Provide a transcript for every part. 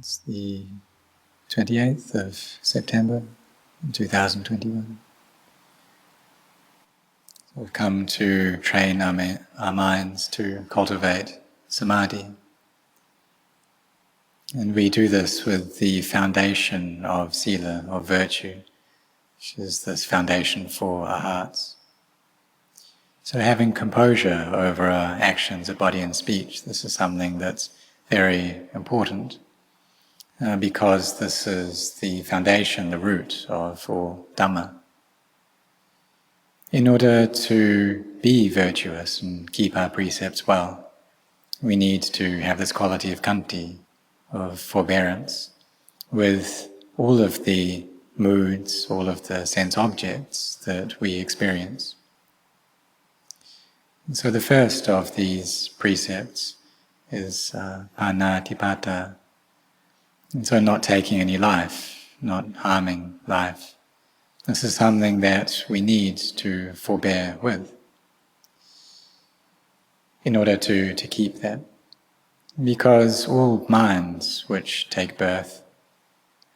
It's the 28th of September 2021. So we've come to train our minds to cultivate samadhi. And we do this with the foundation of sila, of virtue, which is this foundation for our hearts. So having composure over our actions of body and speech, this is something that's very important because this is the foundation, the root of all Dhamma. In order to be virtuous and keep our precepts well, we need to have this quality of khanti, of forbearance, with all of the moods, all of the sense objects that we experience. And so the first of these precepts is panatipata, and so not taking any life, not harming life. This is something that we need to forbear with in order to keep that. Because all minds which take birth,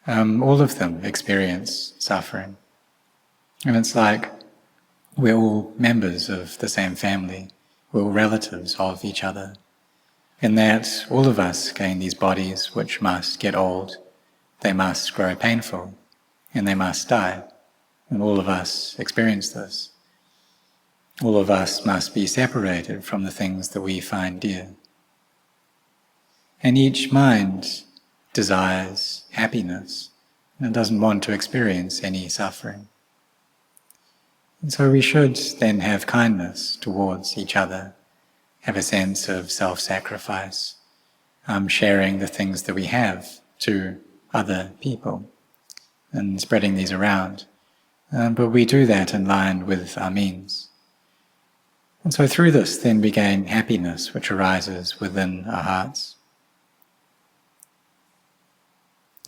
all of them experience suffering. And it's like we're all members of the same family, we're all relatives of each other, in that all of us gain these bodies which must get old, they must grow painful, and they must die. And all of us experience this. All of us must be separated from the things that we find dear. And each mind desires happiness and doesn't want to experience any suffering. And so we should then have kindness towards each other, have a sense of self-sacrifice, sharing the things that we have to other people and spreading these around. But we do that in line with our means. And so through this then we gain happiness which arises within our hearts.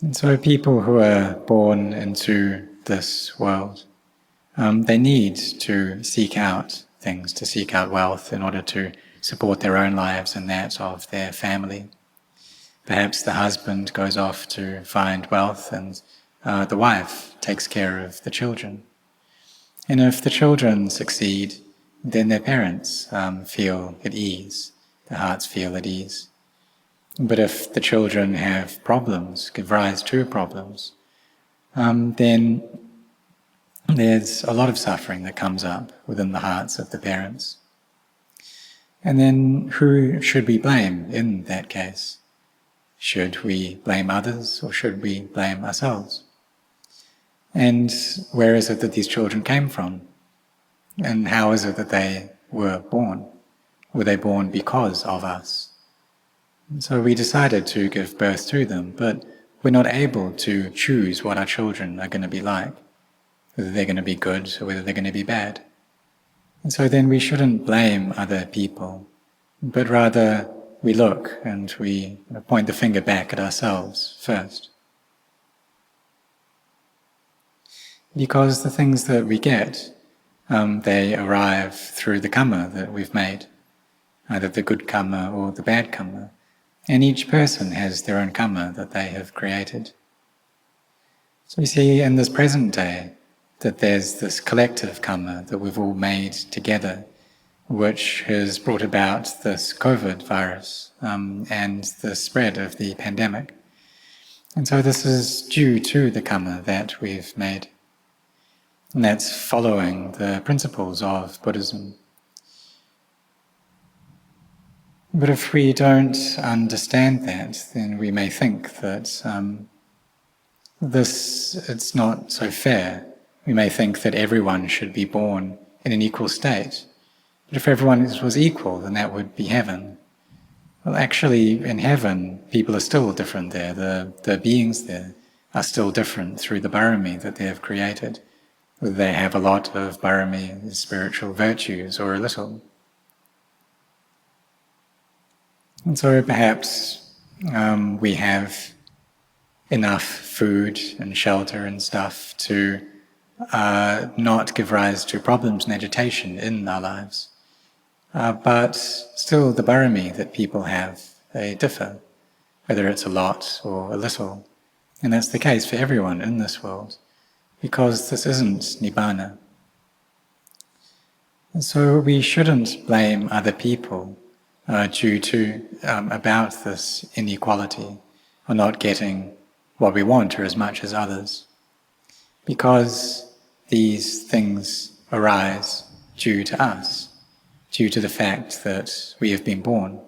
And so people who are born into this world, they need to seek out things, to seek out wealth in order to support their own lives and that of their family. Perhaps the husband goes off to find wealth and the wife takes care of the children. And if the children succeed, then their parents feel at ease, their hearts feel at ease. But if the children have problems, give rise to problems, then there's a lot of suffering that comes up within the hearts of the parents. And then who should we blame in that case? Should we blame others or should we blame ourselves? And where is it that these children came from? And how is it that they were born? Were they born because of us? And so we decided to give birth to them, but we're not able to choose what our children are going to be like, whether they're going to be good or whether they're going to be bad. And so then we shouldn't blame other people, but rather we look and we point the finger back at ourselves first. Because the things that we get, they arrive through the Kamma that we've made, either the good Kamma or the bad Kamma. And each person has their own Kamma that they have created. So we see in this present day that there's this collective Kamma that we've all made together, which has brought about this COVID virus and the spread of the pandemic. And so this is due to the Kamma that we've made. And that's following the principles of Buddhism. But if we don't understand that, then we may think that it's not so fair. We may think that everyone should be born in an equal state. But if everyone was equal, then that would be heaven. Well, actually, in heaven, people are still different there. The beings there are still different through the barami that they have created. Whether they have a lot of barami, spiritual virtues, or a little. And so perhaps we have enough food and shelter and stuff to not give rise to problems and agitation in our lives. But still the barami that people have, they differ. whether it's a lot or a little. And that's the case for everyone in this world, because this isn't Nibbana. And so we shouldn't blame other people about this inequality, or not getting what we want or as much as others, because these things arise due to us, due to the fact that we have been born.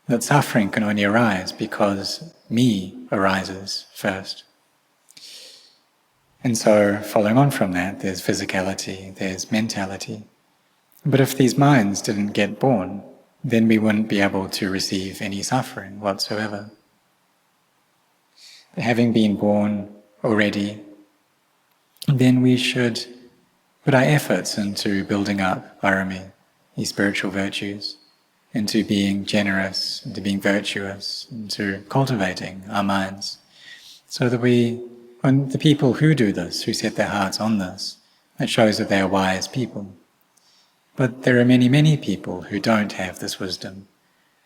That suffering can only arise because me arises first. And so, following on from that, there's physicality, there's mentality. But if these minds didn't get born, then we wouldn't be able to receive any suffering whatsoever. Having been born already, then we should put our efforts into building up parami, these spiritual virtues, into being generous, into being virtuous, into cultivating our minds, so that when the people who do this, who set their hearts on this, it shows that they are wise people. But there are many, many people who don't have this wisdom,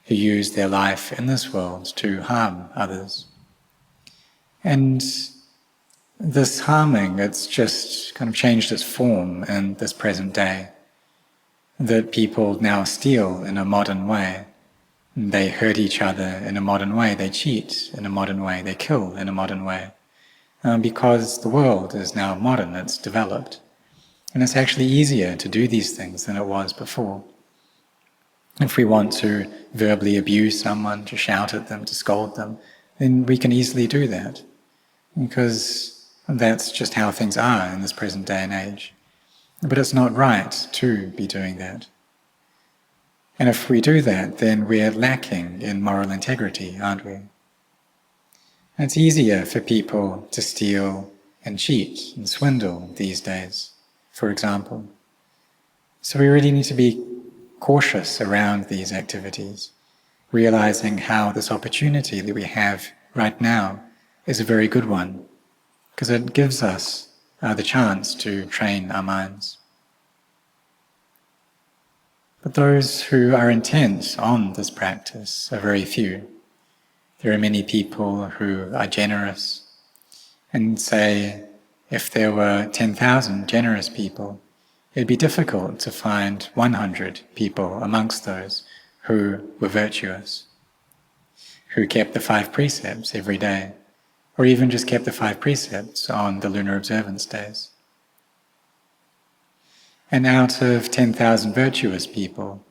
who use their life in this world to harm others. And this harming, it's just kind of changed its form in this present day, that people now steal in a modern way. They hurt each other in a modern way, they cheat in a modern way, they kill in a modern way. Because the world is now modern, it's developed. And it's actually easier to do these things than it was before. If we want to verbally abuse someone, to shout at them, to scold them, then we can easily do that, because that's just how things are in this present day and age. But it's not right to be doing that. And if we do that, then we're lacking in moral integrity, aren't we? And it's easier for people to steal and cheat and swindle these days, for example. So we really need to be cautious around these activities, realizing how this opportunity that we have right now is a very good one, because it gives us the chance to train our minds. But those who are intent on this practice are very few. There are many people who are generous, and say, if there were 10,000 generous people, it'd be difficult to find 100 people amongst those who were virtuous, who kept the 5 precepts every day, or even just kept the 5 precepts on the lunar observance days. And out of 10,000 virtuous people,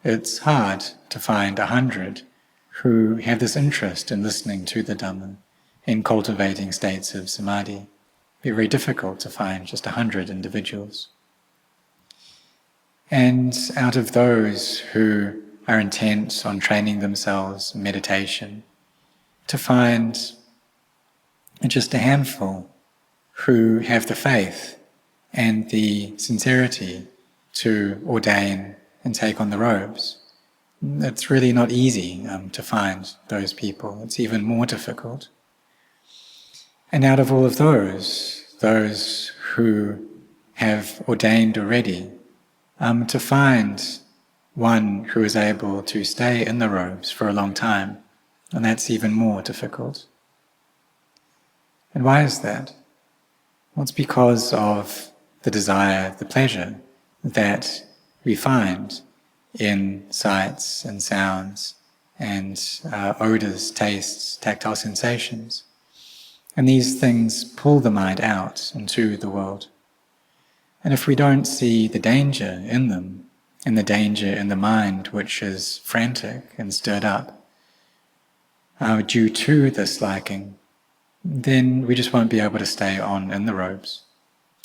it's hard to find 100 who have this interest in listening to the Dhamma, in cultivating states of samadhi. It'd be very difficult to find just 100 individuals. And out of those who are intent on training themselves in meditation, to find just a handful who have the faith and the sincerity to ordain and take on the robes. It's really not easy to find those people. It's even more difficult. And out of all of those who have ordained already, to find one who is able to stay in the robes for a long time, and that's even more difficult. And why is that? Well, it's because of the desire, the pleasure that we find in sights and sounds and odors, tastes, tactile sensations. And these things pull the mind out into the world. And if we don't see the danger in them, and the danger in the mind which is frantic and stirred up due to this liking, then we just won't be able to stay on in the robes.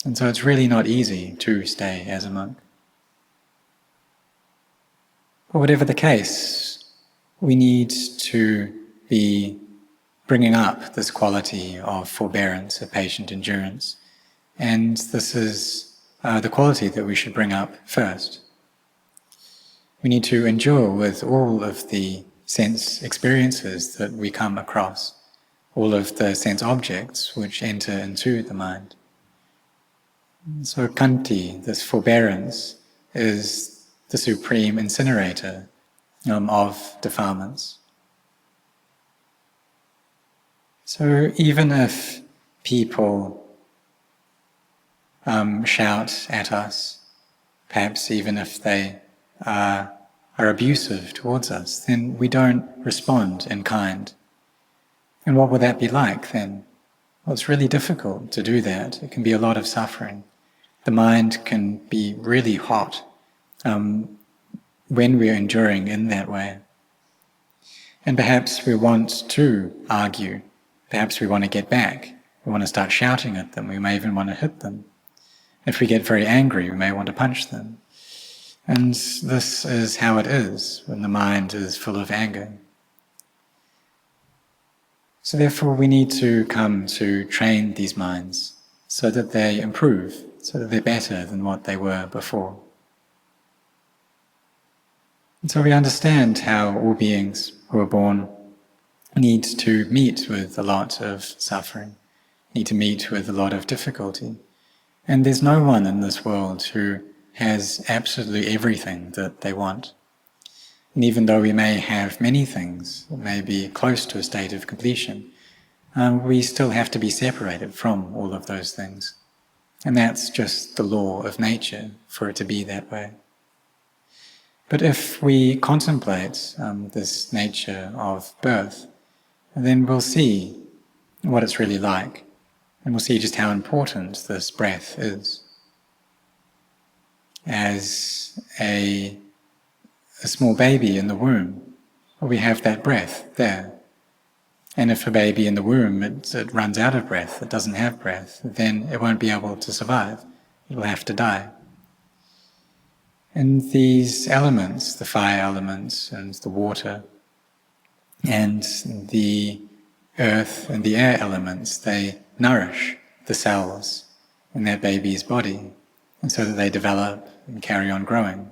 And so it's really not easy to stay as a monk. But whatever the case, we need to be bringing up this quality of forbearance, of patient endurance. And this is the quality that we should bring up first. We need to endure with all of the sense experiences that we come across, all of the sense objects which enter into the mind. So khanti, this forbearance, is the supreme incinerator of defilements. So even if people shout at us, perhaps even if they are abusive towards us, then we don't respond in kind. And what would that be like then? Well, it's really difficult to do that. It can be a lot of suffering. The mind can be really hot when we're enduring in that way. And perhaps we want to argue. Perhaps we want to get back. We want to start shouting at them. We may even want to hit them. If we get very angry, we may want to punch them. And this is how it is when the mind is full of anger. So therefore we need to come to train these minds so that they improve, so that they're better than what they were before. And so we understand how all beings who are born need to meet with a lot of suffering, need to meet with a lot of difficulty. And there's no one in this world who has absolutely everything that they want. And even though we may have many things, that may be close to a state of completion, we still have to be separated from all of those things. And that's just the law of nature, for it to be that way. But if we contemplate this nature of birth, then we'll see what it's really like, and we'll see just how important this breath is. As a small baby in the womb, we have that breath there. And if a baby in the womb, it runs out of breath, it doesn't have breath, then it won't be able to survive. It will have to die. And these elements, the fire elements and the water and the earth and the air elements, they nourish the cells in that baby's body, and so that they develop and carry on growing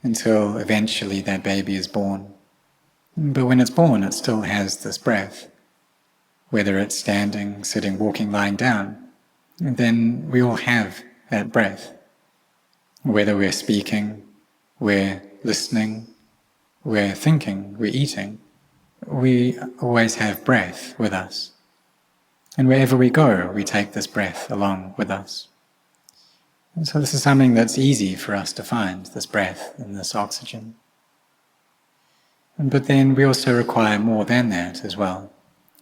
until eventually that baby is born. But when it's born, it still has this breath, whether it's standing, sitting, walking, lying down. And then we all have that breath. Whether we're speaking, we're listening, we're thinking, we're eating, we always have breath with us. And wherever we go, we take this breath along with us. And so this is something that's easy for us to find, this breath and this oxygen. But then we also require more than that as well.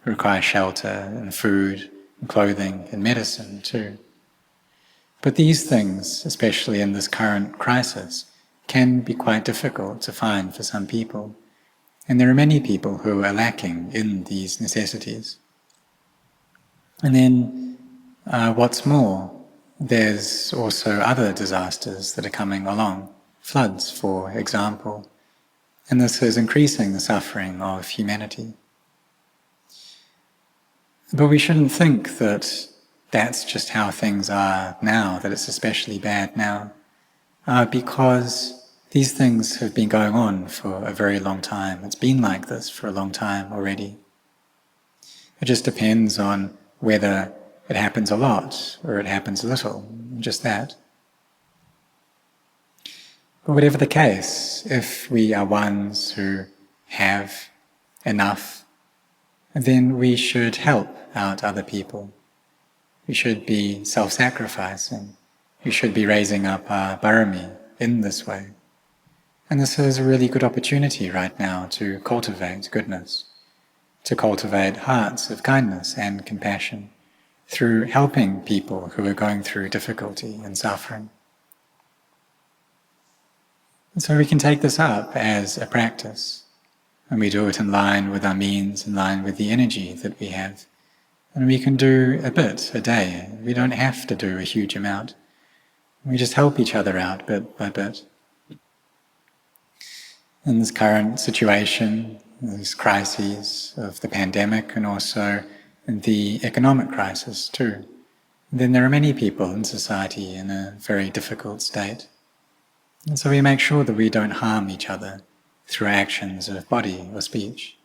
We require shelter and food and clothing and medicine too. But these things, especially in this current crisis, can be quite difficult to find for some people. And there are many people who are lacking in these necessities. And then, what's more, there's also other disasters that are coming along. Floods, for example. And this is increasing the suffering of humanity. But we shouldn't think that that's just how things are now, that it's especially bad now, because these things have been going on for a very long time. It's been like this for a long time already. It just depends on whether it happens a lot or it happens a little, just that. But whatever the case, if we are ones who have enough, then we should help out other people. We should be self-sacrificing. We should be raising up our barami in this way. And this is a really good opportunity right now to cultivate goodness, to cultivate hearts of kindness and compassion through helping people who are going through difficulty and suffering. And so we can take this up as a practice, and we do it in line with our means, in line with the energy that we have. And we can do a bit a day. We don't have to do a huge amount. We just help each other out bit by bit. In this current situation, these crises of the pandemic and also the economic crisis too, then there are many people in society in a very difficult state. And so we make sure that we don't harm each other through actions of body or speech.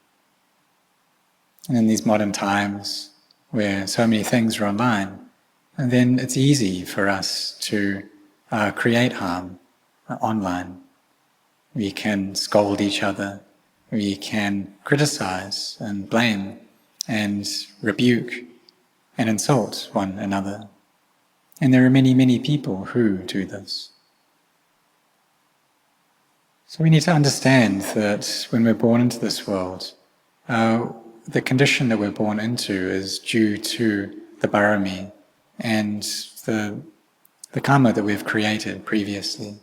And in these modern times, where so many things are online, and then it's easy for us to create harm online. We can scold each other, we can criticize and blame and rebuke and insult one another. And there are many, many people who do this. So we need to understand that when we're born into this world, the condition that we're born into is due to the barami and the karma that we've created previously.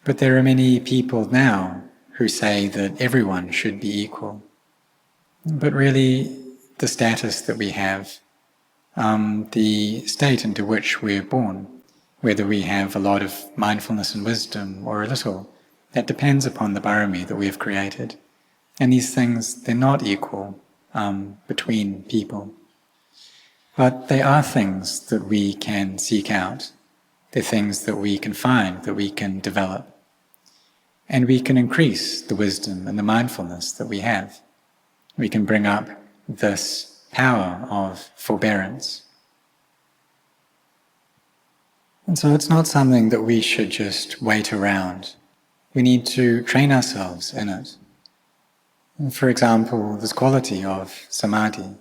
But there are many people now who say that everyone should be equal. But really, the status that we have, the state into which we're born, whether we have a lot of mindfulness and wisdom or a little, that depends upon the barami that we have created. And these things, they're not equal between people. But they are things that we can seek out. They're things that we can find, that we can develop. And we can increase the wisdom and the mindfulness that we have. We can bring up this power of forbearance. And so it's not something that we should just wait around. We need to train ourselves in it. And for example, this quality of samadhi,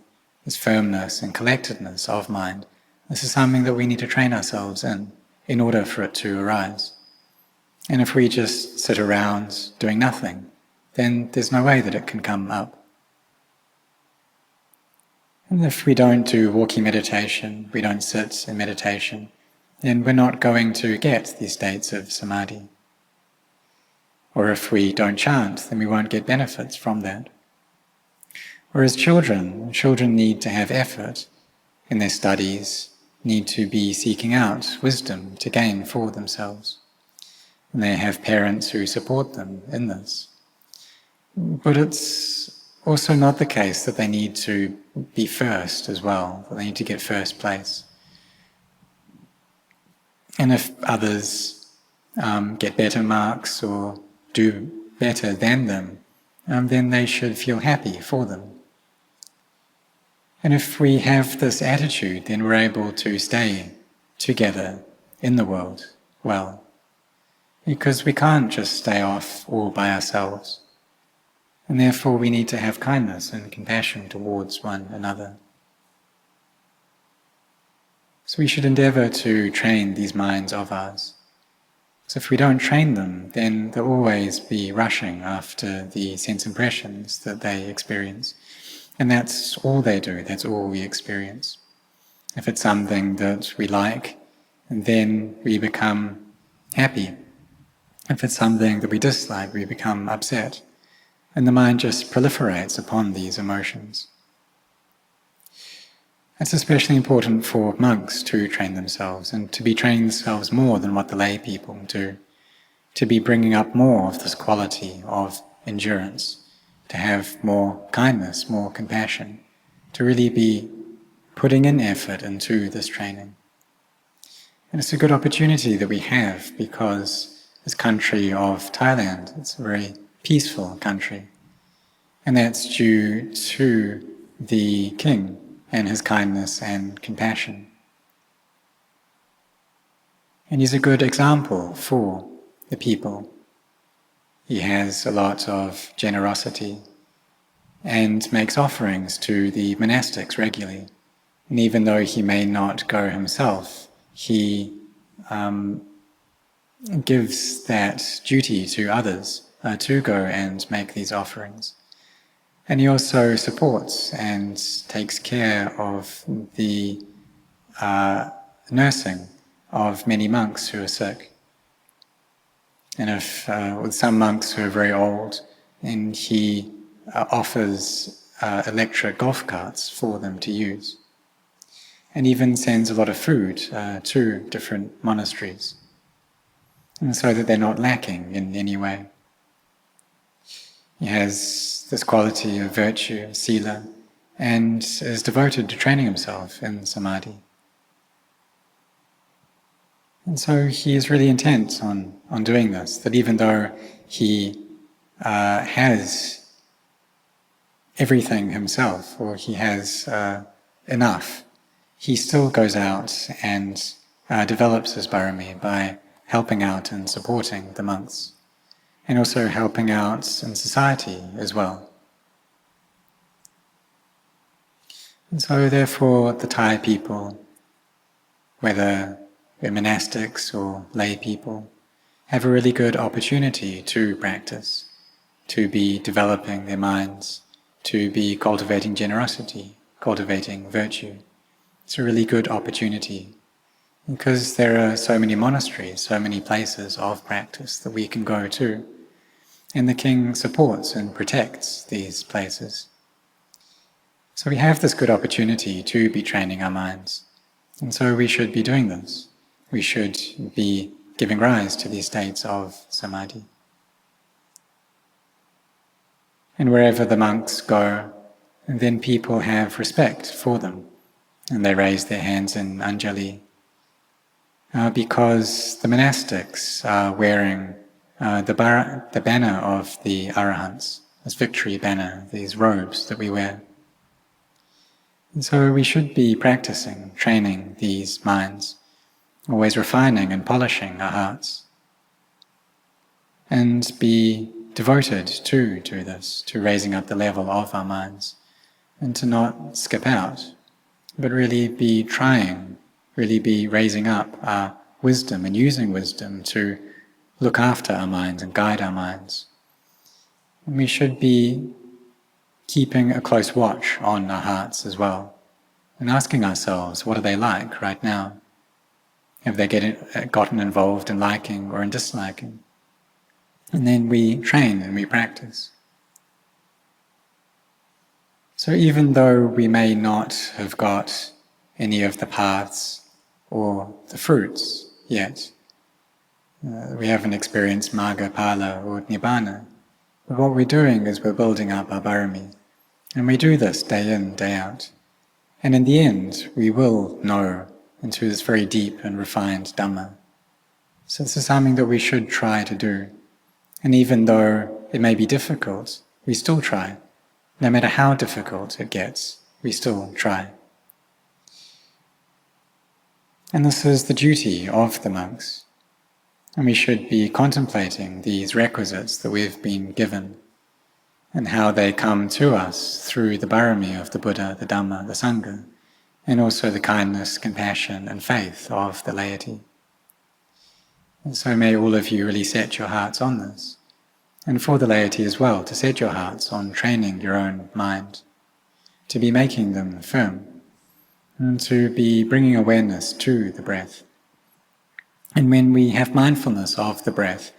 this firmness and collectedness of mind, this is something that we need to train ourselves in order for it to arise. And if we just sit around doing nothing, then there's no way that it can come up. And if we don't do walking meditation, we don't sit in meditation, then we're not going to get these states of samadhi. Or if we don't chant, then we won't get benefits from that. Whereas children need to have effort in their studies, need to be seeking out wisdom to gain for themselves. And they have parents who support them in this. But it's also not the case that they need to be first as well, that they need to get first place. And if others get better marks or do better than them, then they should feel happy for them. And if we have this attitude, then we're able to stay together in the world well. Because we can't just stay off all by ourselves. And therefore we need to have kindness and compassion towards one another. So we should endeavour to train these minds of ours. So if we don't train them, then they'll always be rushing after the sense impressions that they experience. And that's all they do, that's all we experience. If it's something that we like, then we become happy. If it's something that we dislike, we become upset. And the mind just proliferates upon these emotions. It's especially important for monks to train themselves, and to be training themselves more than what the lay people do. To be bringing up more of this quality of endurance, to have more kindness, more compassion, to really be putting in effort into this training. And it's a good opportunity that we have, because this country of Thailand, it's a very peaceful country. And that's due to the king and his kindness and compassion. And he's a good example for the people. He has a lot of generosity and makes offerings to the monastics regularly. And even though he may not go himself, he gives that duty to others to go and make these offerings. And he also supports and takes care of the nursing of many monks who are sick. And if with some monks who are very old, and he offers electric golf carts for them to use. And even sends a lot of food to different monasteries, and so that they're not lacking in any way. He has this quality of virtue, sila, and is devoted to training himself in samadhi. And so he is really intent on doing this, that even though he has everything himself, or he has enough, he still goes out and develops his barami by helping out and supporting the monks, and also helping out in society as well. And so therefore the Thai people, whether they're monastics or lay people, have a really good opportunity to practice, to be developing their minds, to be cultivating generosity, cultivating virtue. It's a really good opportunity because there are so many monasteries, so many places of practice that we can go to. And the king supports and protects these places. So we have this good opportunity to be training our minds. And so we should be doing this. We should be giving rise to these states of samadhi. And wherever the monks go, then people have respect for them. And they raise their hands in Anjali. Because the monastics are wearing the banner of the Arahants, this victory banner, these robes that we wear. And so we should be practicing, training these minds, always refining and polishing our hearts, and be devoted to this, to raising up the level of our minds, and to not skip out, but really be trying, really be raising up our wisdom and using wisdom to look after our minds and guide our minds. And we should be keeping a close watch on our hearts as well, and asking ourselves, what are they like right now? Have they gotten involved in liking or in disliking? And then we train and we practice. So even though we may not have got any of the paths or the fruits yet, we haven't experienced Magga, Phala or Nibbana, but what we're doing is we're building up our barami. And we do this day in, day out. And in the end, we will know into this very deep and refined Dhamma. So this is something that we should try to do. And even though it may be difficult, we still try. No matter how difficult it gets, we still try. And this is the duty of the monks. And we should be contemplating these requisites that we've been given and how they come to us through the barami of the Buddha, the Dhamma, the Sangha, and also the kindness, compassion, and faith of the laity. And so may all of you really set your hearts on this, and for the laity as well, to set your hearts on training your own mind, to be making them firm, and to be bringing awareness to the breath. And when we have mindfulness of the breath,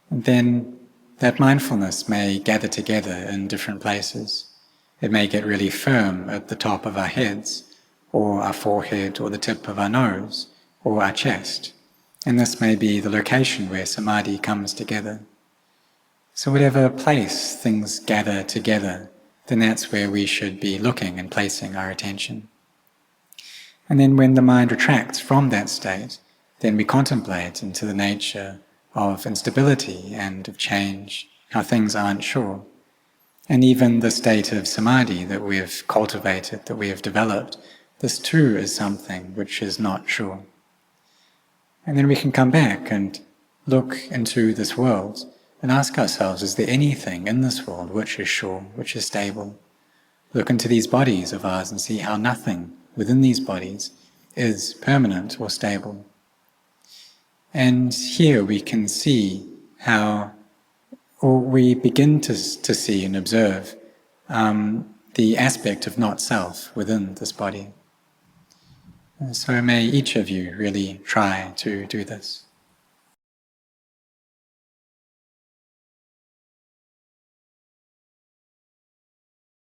then that mindfulness may gather together in different places. It may get really firm at the top of our heads, or our forehead, or the tip of our nose, or our chest. And this may be the location where samadhi comes together. So whatever place things gather together, then that's where we should be looking and placing our attention. And then when the mind retracts from that state, then we contemplate into the nature of instability and of change, how things aren't sure. And even the state of samadhi that we have cultivated, that we have developed, this too is something which is not sure. And then we can come back and look into this world and ask ourselves, is there anything in this world which is sure, which is stable? Look into these bodies of ours and see how nothing within these bodies is permanent or stable. And here we can see how, or we begin to see and observe the aspect of not self within this body. And so may each of you really try to do this.